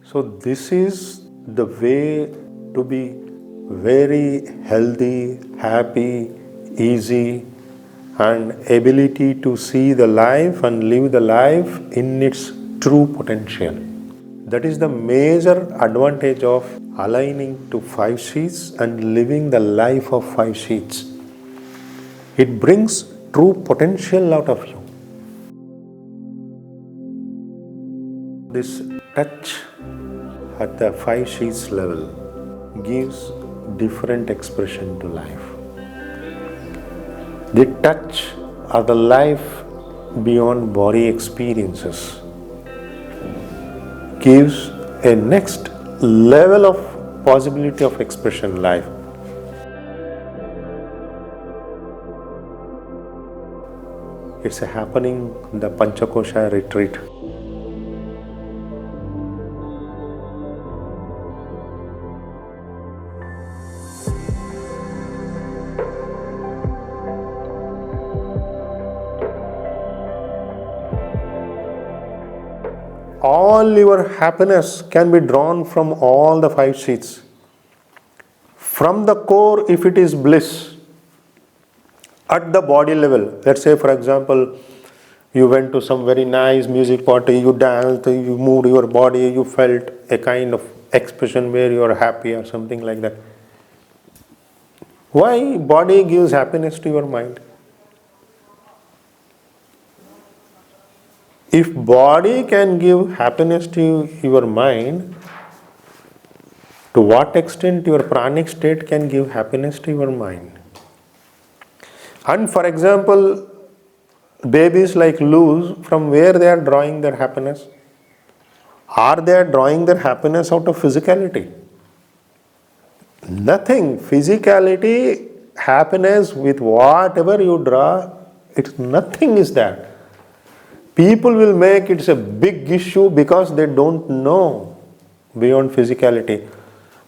So this is the way to be very healthy, happy, easy, and ability to see the life and live the life in its true potential. That is the major advantage of aligning to 5 sheaths and living the life of 5 sheaths. It brings true potential out of you. This touch at the 5 sheaths level gives different expression to life. The touch of the life beyond body experiences gives a next level of possibility of expression life. It's happening in the PANCHA KOSHA retreat. All your happiness can be drawn from all the 5 sheaths. From the core, if it is bliss, at the body level, let's say for example, you went to some very nice music party, you danced, you moved your body, you felt a kind of expression where you are happy or something like that. Why body gives happiness to your mind? If body can give happiness to your mind, to what extent your pranic state can give happiness to your mind? And for example, babies like Luz, from where they are drawing their happiness? Are they drawing their happiness out of physicality? Nothing. Physicality, happiness with whatever you draw, it's nothing is that. People will make it a big issue because they don't know beyond physicality.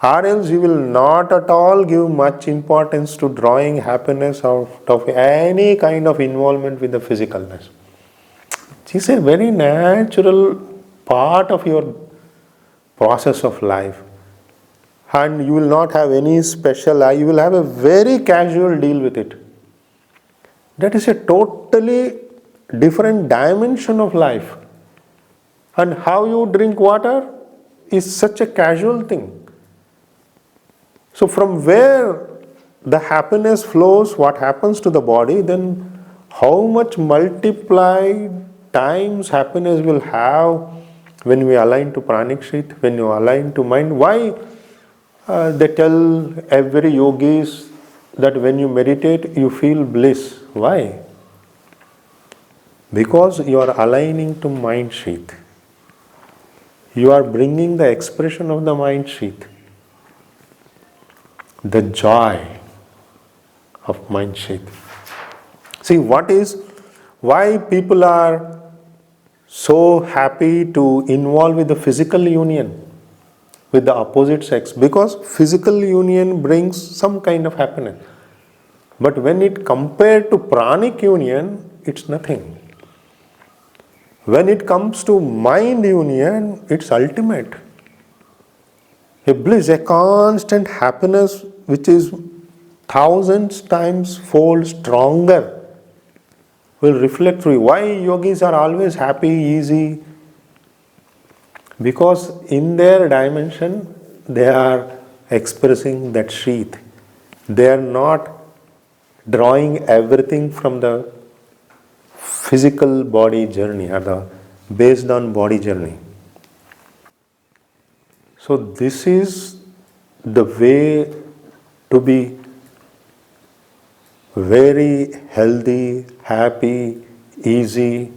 Or else you will not at all give much importance to drawing happiness out of any kind of involvement with the physicalness. It's a very natural part of your process of life. And you will not have any special, you will have a very casual deal with it. That is a totally different dimension of life. And how you drink water is such a casual thing. So from where the happiness flows, what happens to the body, then how much multiplied times happiness will have when we align to pranic sheath, when you align to mind. Why they tell every yogis that when you meditate, you feel bliss. Why? Because you are aligning to mind sheath. You are bringing the expression of the mind sheath, the joy of mind sheath. See, why people are so happy to involve with the physical union with the opposite sex? Because physical union brings some kind of happiness. But when it compared to pranic union, it's nothing. When it comes to mind union, it's ultimate. A bliss, a constant happiness which is thousands times fold stronger will reflect through you. Why yogis are always happy, easy? Because in their dimension, they are expressing that sheath. They are not drawing everything from the physical body journey or based on body journey. So this is the way to be very healthy, happy, easy,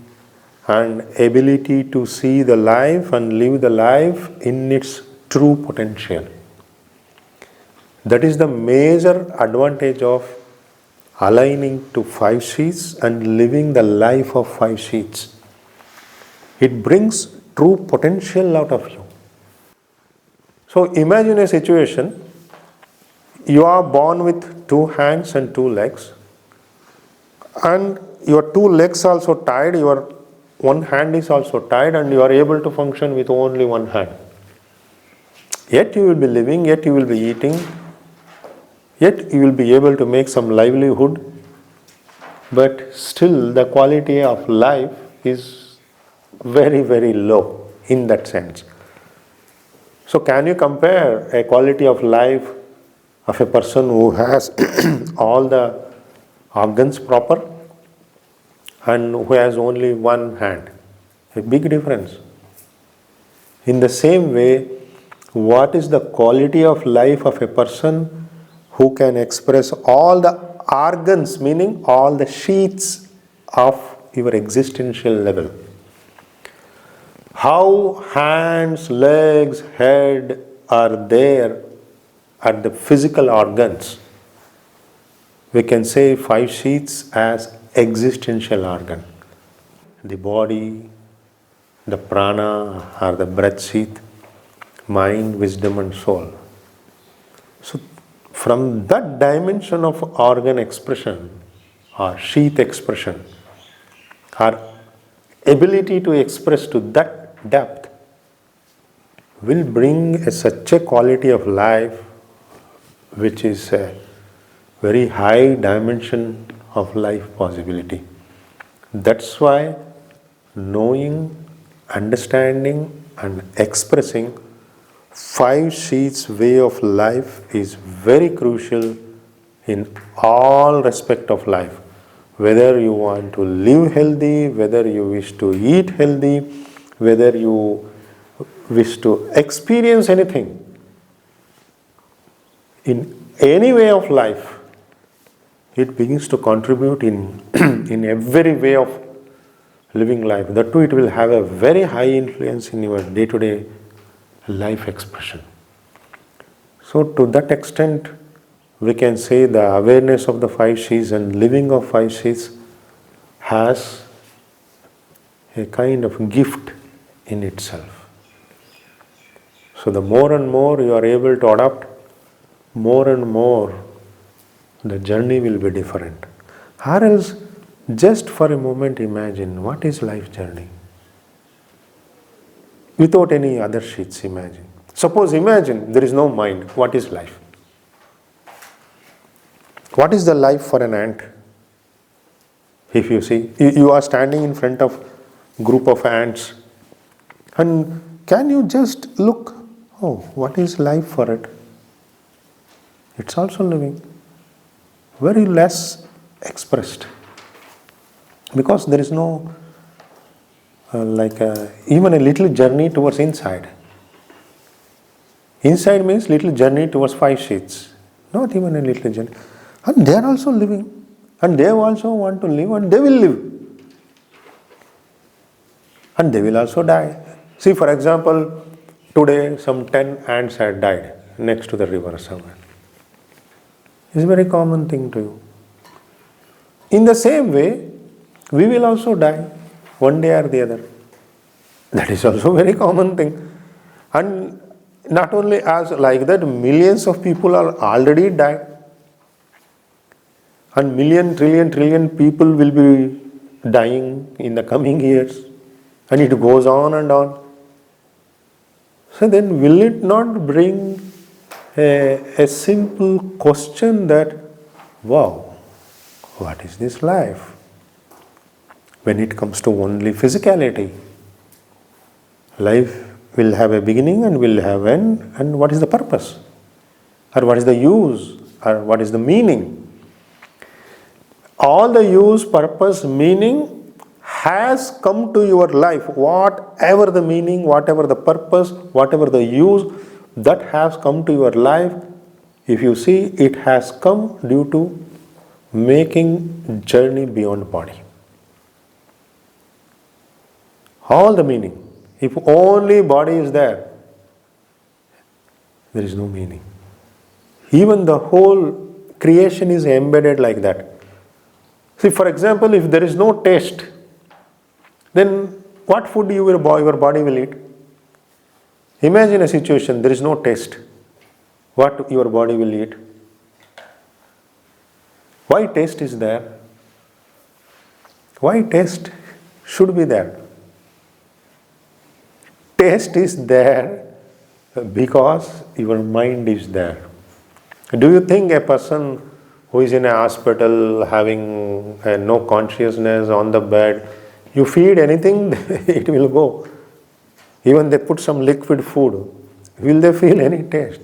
and ability to see the life and live the life in its true potential. That is the major advantage of aligning to 5 sheaths and living the life of 5 sheaths. It brings true potential out of you. So imagine a situation, you are born with 2 hands and 2 legs, and your 2 legs also tied, your 1 hand is also tied, and you are able to function with only 1 hand. Yet you will be living, yet you will be eating, yet you will be able to make some livelihood, but still the quality of life is very, very low in that sense. So can you compare a quality of life of a person who has all the organs proper and who has only one hand? A big difference. In the same way, what is the quality of life of a person who can express all the organs, meaning all the sheaths of your existential level? How hands, legs, head are there at the physical organs? We can say 5 sheaths as existential organ. The body, the prana or the breath sheath, mind, wisdom and soul. So from that dimension of organ expression or sheath expression, our ability to express to that depth will bring such a quality of life which is a very high dimension of life possibility. That's why knowing, understanding and expressing 5 sheaths way of life is very crucial in all respect of life. Whether you want to live healthy, whether you wish to eat healthy, whether you wish to experience anything, in any way of life, it begins to contribute in, in every way of living life. That too, it will have a very high influence in your day-to-day life expression. So to that extent, we can say the awareness of the 5 sheaths and living of 5 sheaths has a kind of gift in itself. So the more and more you are able to adopt, more and more the journey will be different. Or else, just for a moment imagine, what is life journey? Without any other sheets, imagine. Suppose imagine there is no mind, what is life? What is the life for an ant? If you see, you are standing in front of group of ants and can you just look, oh, what is life for it? It's also living. Very less expressed. Because there is no even a little journey towards inside. Inside means little journey towards 5 sheaths. Not even a little journey. And they are also living. And they also want to live and they will live. And they will also die. See, for example, today some 10 ants had died next to the river somewhere. It's a very common thing to you. In the same way, we will also die one day or the other. That is also a very common thing. And not only as like that, millions of people are already died. And million, trillion people will be dying in the coming years. And it goes on and on. So then will it not bring a simple question that, wow, what is this life? When it comes to only physicality, life will have a beginning and will have end, and what is the purpose? Or what is the use? Or what is the meaning? All the use, purpose, meaning has come to your life. Whatever the meaning, whatever the purpose, whatever the use, that has come to your life. If you see, it has come due to making journey beyond body. All the meaning. If only body is there, there is no meaning. Even the whole creation is embedded like that. See, for example, if there is no taste, then what food your body will eat? Imagine a situation, there is no taste. What your body will eat? Why taste is there? Why taste should be there? Taste is there Because your mind is there. Do you think a person who is in a hospital having no consciousness on the bed, you feed anything, it will go. Even they put some liquid food, will they feel any taste?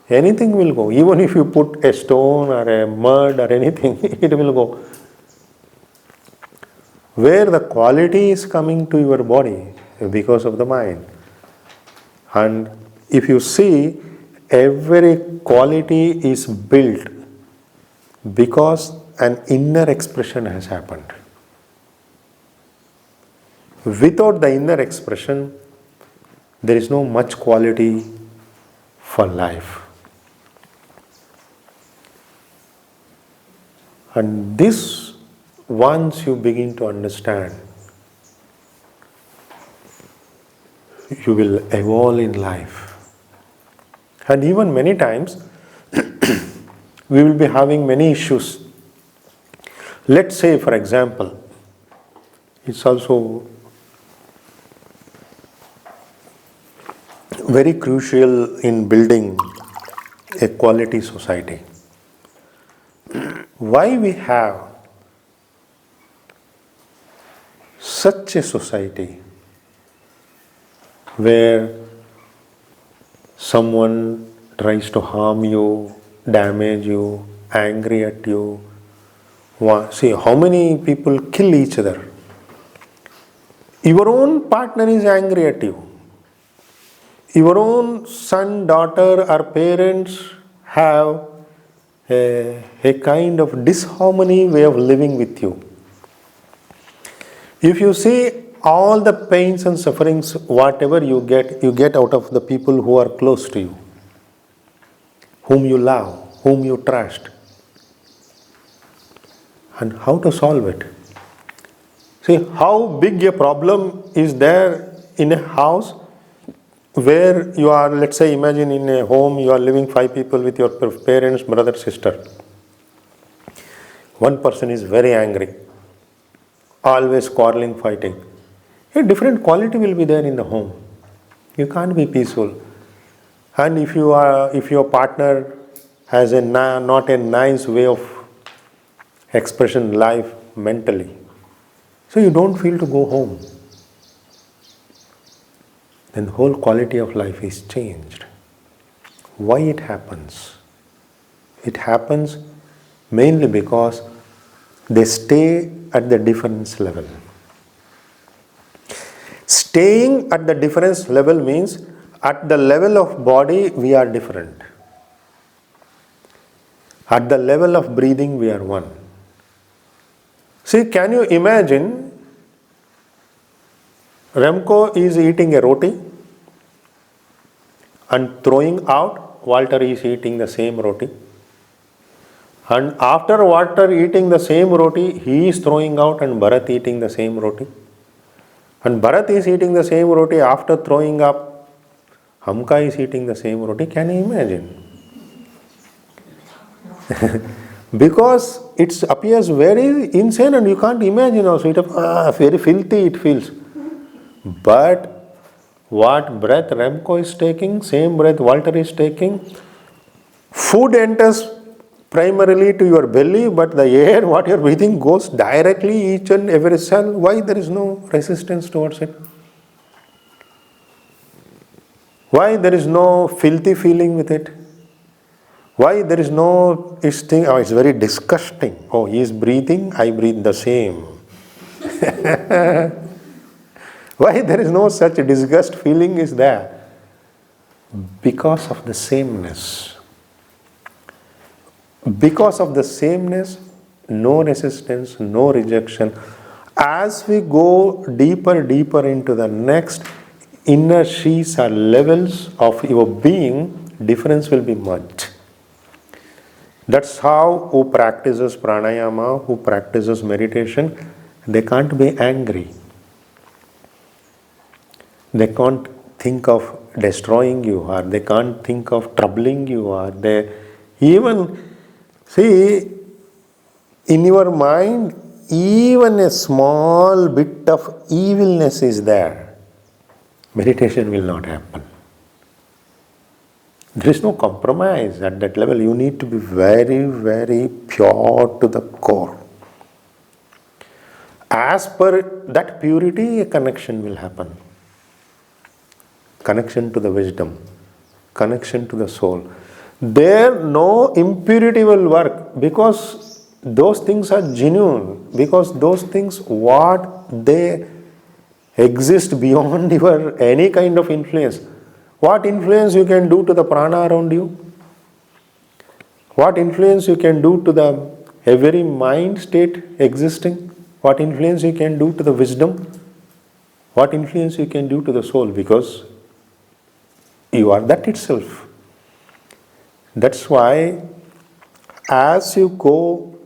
Anything will go. Even if you put a stone or a mud or anything, it will go. Where the quality is coming to your body because of the mind. And if you see, every quality is built because an inner expression has happened. Without the inner expression, there is no much quality for life. And this, once you begin to understand, you will evolve in life. And even many times, we will be having many issues. Let's say, for example, it's also very crucial in building a quality society. Why we have such a society where someone tries to harm you, damage you, angry at you? See, how many people kill each other? Your own partner is angry at you. Your own son, daughter or parents have a kind of disharmony way of living with you. If you see all the pains and sufferings, whatever you get out of the people who are close to you, whom you love, whom you trust. And how to solve it? See how big a problem is there in a house where you are, let's say, imagine in a home you are living 5 people with your parents, brother, sister. One person is very angry, always quarreling, fighting. A different quality will be there in the home. You can't be peaceful. And if your partner has not a nice way of expression life mentally, so you don't feel to go home, then the whole quality of life is changed. Why it happens? It happens mainly because they stay at the difference level. Staying at the difference level means at the level of body we are different. At the level of breathing we are one. See, can you imagine Remco is eating a roti and throwing out, Walter is eating the same roti. And after Walter eating the same roti, he is throwing out and Bharat eating the same roti. And Bharat is eating the same roti after throwing up, Hamka is eating the same roti. Can you imagine? Because it appears very insane and you can't imagine also. Very filthy it feels. But what breath Remco is taking, same breath Walter is taking, food enters primarily to your belly, but the air what you're breathing goes directly each and every cell. Why there is no resistance towards it? Why there is no filthy feeling with it? Why there is no this thing? Oh, it's very disgusting. Oh, he is breathing, I breathe the same. Why there is no such disgust feeling is there? Because of the sameness. Because of the sameness, no resistance, no rejection. As we go deeper into the next inner sheaths or levels of your being, difference will be merged. That's how who practices pranayama, who practices meditation, they can't be angry. They can't think of destroying you, or they can't think of troubling you, or they even see in your mind, even a small bit of evilness is there. Meditation will not happen. There is no compromise at that level. You need to be very, very pure to the core. As per that purity, a connection will happen. Connection to the wisdom, connection to the soul. There no impurity will work, because those things are genuine, because those things, what they exist beyond your any kind of influence. What influence you can do to the prana around you? What influence you can do to the every mind state existing? What influence you can do to the wisdom? What influence you can do to the soul? Because you are that itself. That's why as you go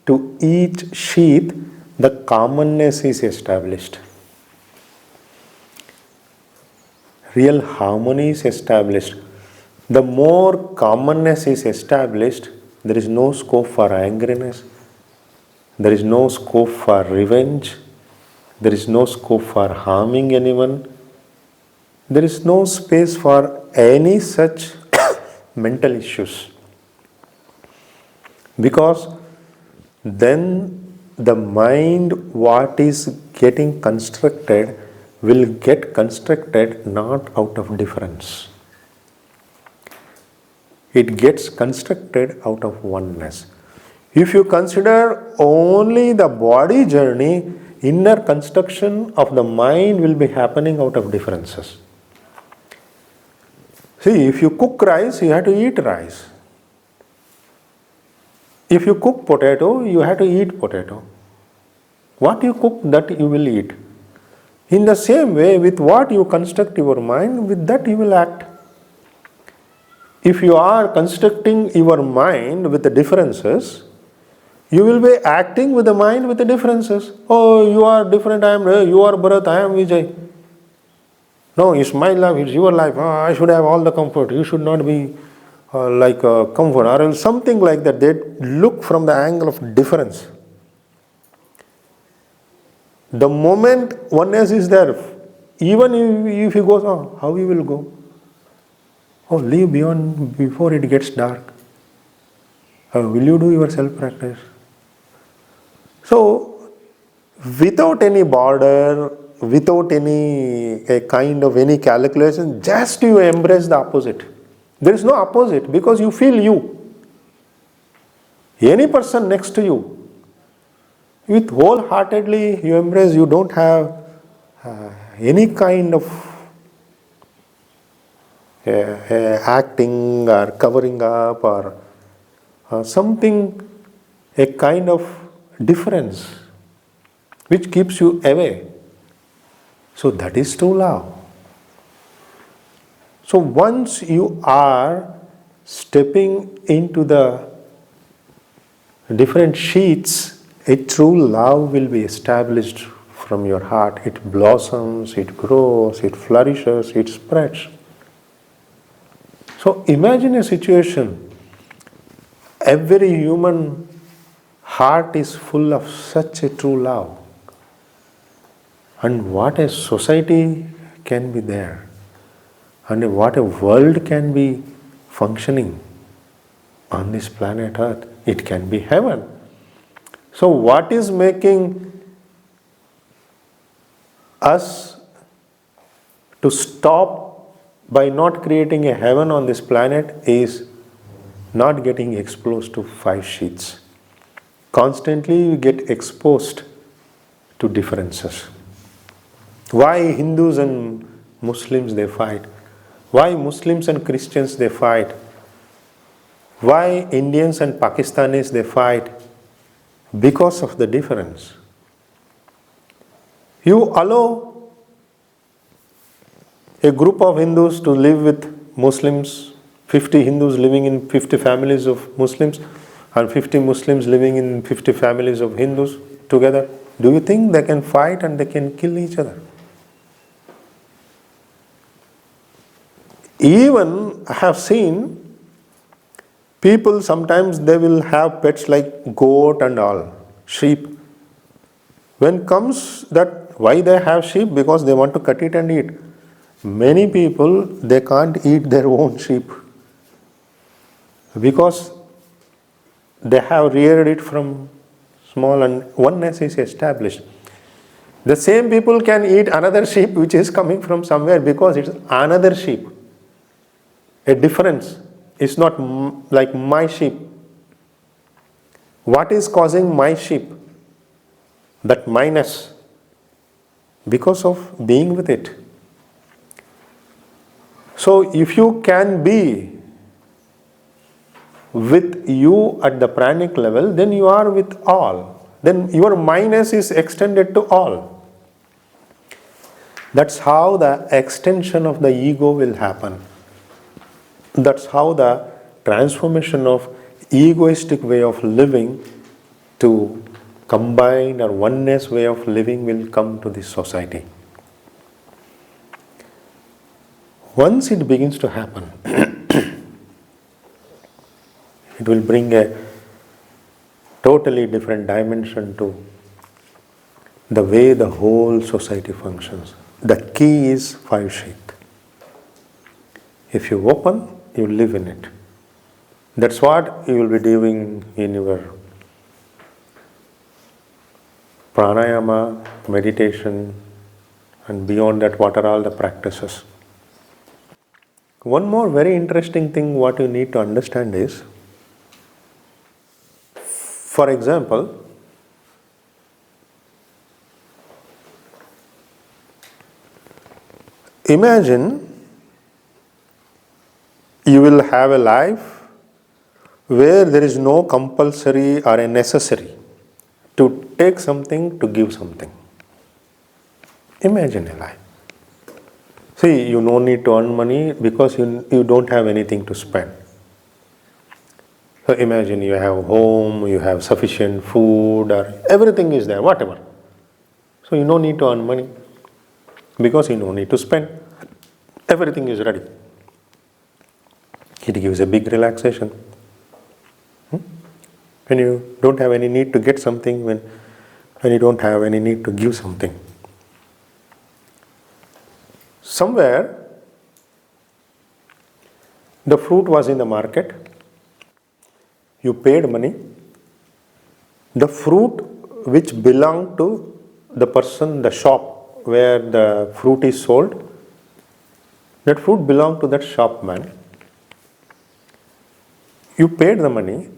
to each sheath, the commonness is established. Real harmony is established. The more commonness is established, there is no scope for angriness, there is no scope for revenge, there is no scope for harming anyone, there is no space for any such mental issues. Because then the mind, what is getting constructed, will get constructed not out of difference. It gets constructed out of oneness. If you consider only the body journey, inner construction of the mind will be happening out of differences. See, if you cook rice, you have to eat rice. If you cook potato, you have to eat potato. What you cook, that you will eat. In the same way, with what you construct your mind, with that you will act. If you are constructing your mind with the differences, you will be acting with the mind with the differences. Oh, you are different, you are Bharat, I am Vijay. No, it's my life, it's your life. Oh, I should have all the comfort. You should not be like comfort, or something like that. They look from the angle of difference. The moment oneness is there, even if he goes on, how he will go? Oh, leave beyond before it gets dark. Will you do your self-practice? So, without any border, without any kind of any calculation, just you embrace the opposite. There is no opposite, because you feel you. Any person next to you, with wholeheartedly you embrace, you don't have any kind of acting or covering up or something, a kind of difference which keeps you away. So that is true love. So once you are stepping into the different sheaths, a true love will be established from your heart. It blossoms, it grows, it flourishes, it spreads. So imagine a situation, every human heart is full of such a true love. And what a society can be there, and what a world can be functioning on this planet Earth. It can be heaven. So what is making us to stop by not creating a heaven on this planet is not getting exposed to 5 sheaths. Constantly we get exposed to differences. Why Hindus and Muslims they fight? Why Muslims and Christians they fight? Why Indians and Pakistanis they fight? Because of the difference. You allow a group of Hindus to live with Muslims, 50 Hindus living in 50 families of Muslims, and 50 Muslims living in 50 families of Hindus together. Do you think they can fight and they can kill each other? Even I have seen people, sometimes they will have pets like goat and all, sheep. When comes that, why they have sheep? Because they want to cut it and eat. Many people, they can't eat their own sheep. because they have reared it from small and oneness is established. The same people can eat another sheep which is coming from somewhere because it's another sheep. A difference. It's not like my sheep. What is causing my sheep? That minus. Because of being with it. So if you can be with you at the pranic level, then you are with all. Then your minus is extended to all. That's how the extension of the ego will happen. That's how the transformation of egoistic way of living to combined or oneness way of living will come to this society. Once it begins to happen, it will bring a totally different dimension to the way the whole society functions. The key is 5 sheaths. If you open, you live in it. That's what you will be doing in your pranayama, meditation, and beyond that, what are all the practices. One more very interesting thing what you need to understand is, for example, imagine you will have a life where there is no compulsory or a necessary to take something to give something. Imagine a life. See, you no need to earn money because you don't have anything to spend. So imagine you have home, you have sufficient food, or everything is there, whatever. So you no need to earn money because you no need to spend. Everything is ready. It gives a big relaxation. When you don't have any need to get something, when you don't have any need to give something. Somewhere, the fruit was in the market, you paid money, the fruit which belonged to the person, the shop where the fruit is sold, that fruit belonged to that shopman. You paid the money,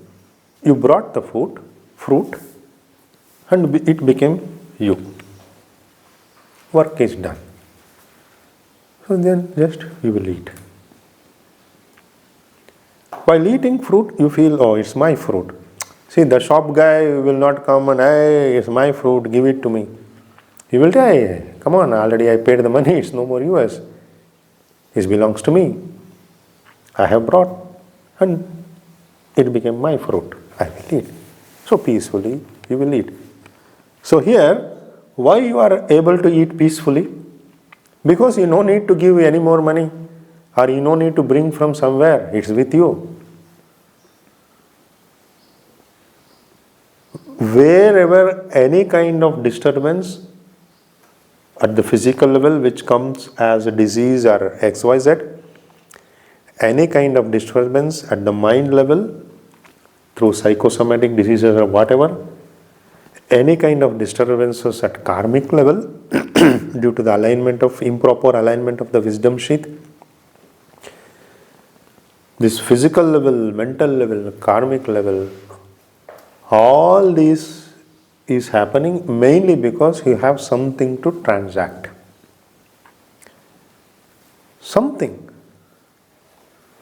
you brought the fruit, and it became you. Work is done. So then just you will eat. While eating fruit, you feel, oh, it's my fruit. See, the shop guy will not come and, hey, it's my fruit, give it to me. He will say, hey, come on, already I paid the money, it's no more yours. It belongs to me. I have brought, and it became my fruit. I will eat. So peacefully, you will eat. So here, why you are able to eat peacefully? Because you no need to give any more money, or you no need to bring from somewhere. It's with you. Wherever any kind of disturbance at the physical level which comes as a disease or XYZ, any kind of disturbance at the mind level through psychosomatic diseases or whatever, any kind of disturbances at karmic level due to the alignment of improper alignment of the wisdom sheath, this physical level, mental level, karmic level, all this is happening mainly because you have something to transact. Something.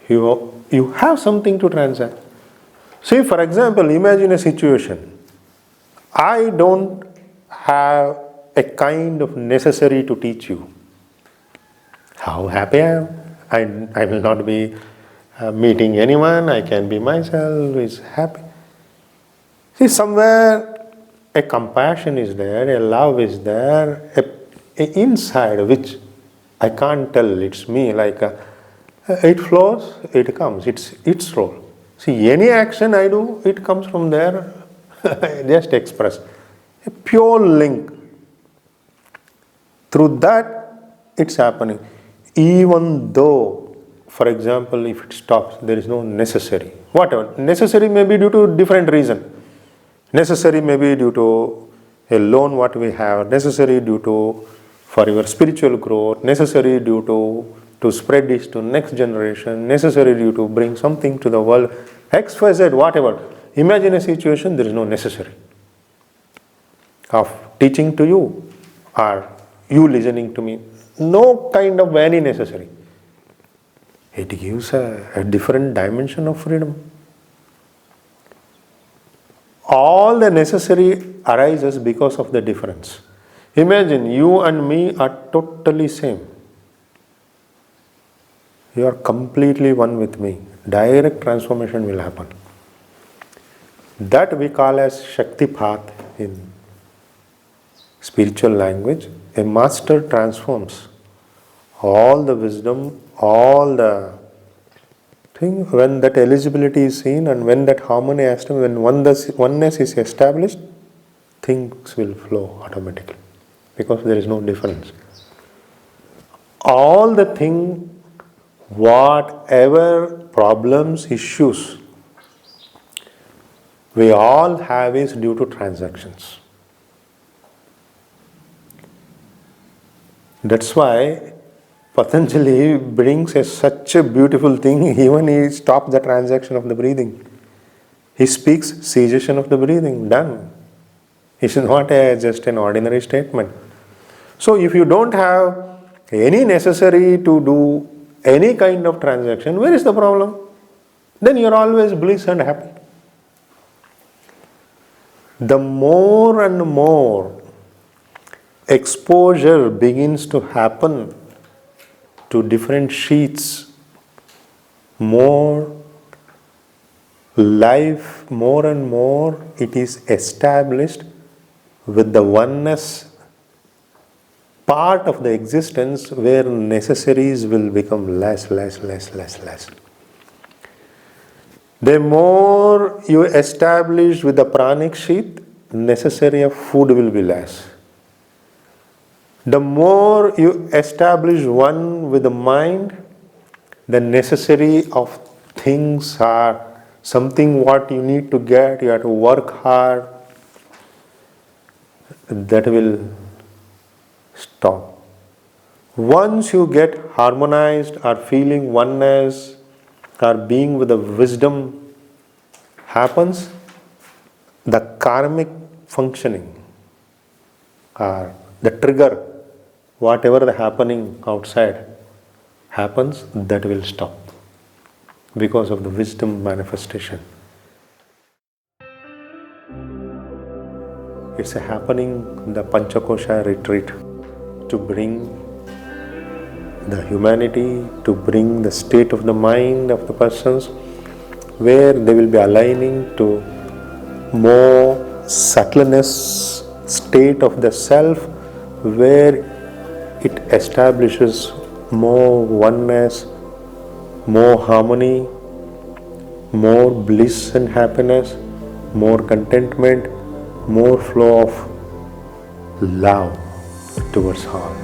You have something to transact. See, for example, imagine a situation. I don't have a kind of necessary to teach you. How happy I am. I will not be meeting anyone. I can be myself. Is happy. See, somewhere a compassion is there, a love is there, a inside which I can't tell it's me. Like it flows, it comes. It's its role. See, any action I do, it comes from there. Just express a pure link. Through that, it's happening. Even though for example, if it stops, there is no necessary. Whatever. Necessary may be due to different reason. Necessary may be due to a loan what we have, necessary due to for your spiritual growth, necessary due to spread this to next generation, necessary due to bring something to the world, X, Y, Z, whatever. Imagine a situation, there is no necessary of teaching to you or you listening to me. No kind of any necessary. It gives a different dimension of freedom. All the necessary arises because of the difference. Imagine you and me are totally same. You are completely one with me. Direct transformation will happen. That we call as Shakti path in spiritual language. A master transforms all the wisdom, all the thing. When that eligibility is seen and when that harmony has to, when oneness is established, things will flow automatically because there is no difference. All the thing, whatever problems, issues we all have is due to transactions. That's why Patanjali brings such a beautiful thing, even he stops the transaction of the breathing. He speaks cessation of the breathing, done. It's not just an ordinary statement. So if you don't have any necessary to do any kind of transaction, where is the problem? Then you're always bliss and happy. The more and more exposure begins to happen to different sheaths, more life, more and more it is established with the oneness part of the existence where necessaries will become less. The more you establish with the pranic sheath, necessary of food will be less. The more you establish one with the mind, the necessary of things are something what you need to get, you have to work hard, that will stop. Once you get harmonized or feeling oneness or being with the wisdom happens, the karmic functioning or the trigger, whatever the happening outside happens, that will stop because of the wisdom manifestation. It's a happening in the PANCHA KOSHA retreat to bring the humanity, to bring the state of the mind of the persons where they will be aligning to more subtleness state of the self, where it establishes more oneness, more harmony, more bliss and happiness, more contentment, more flow of love towards all.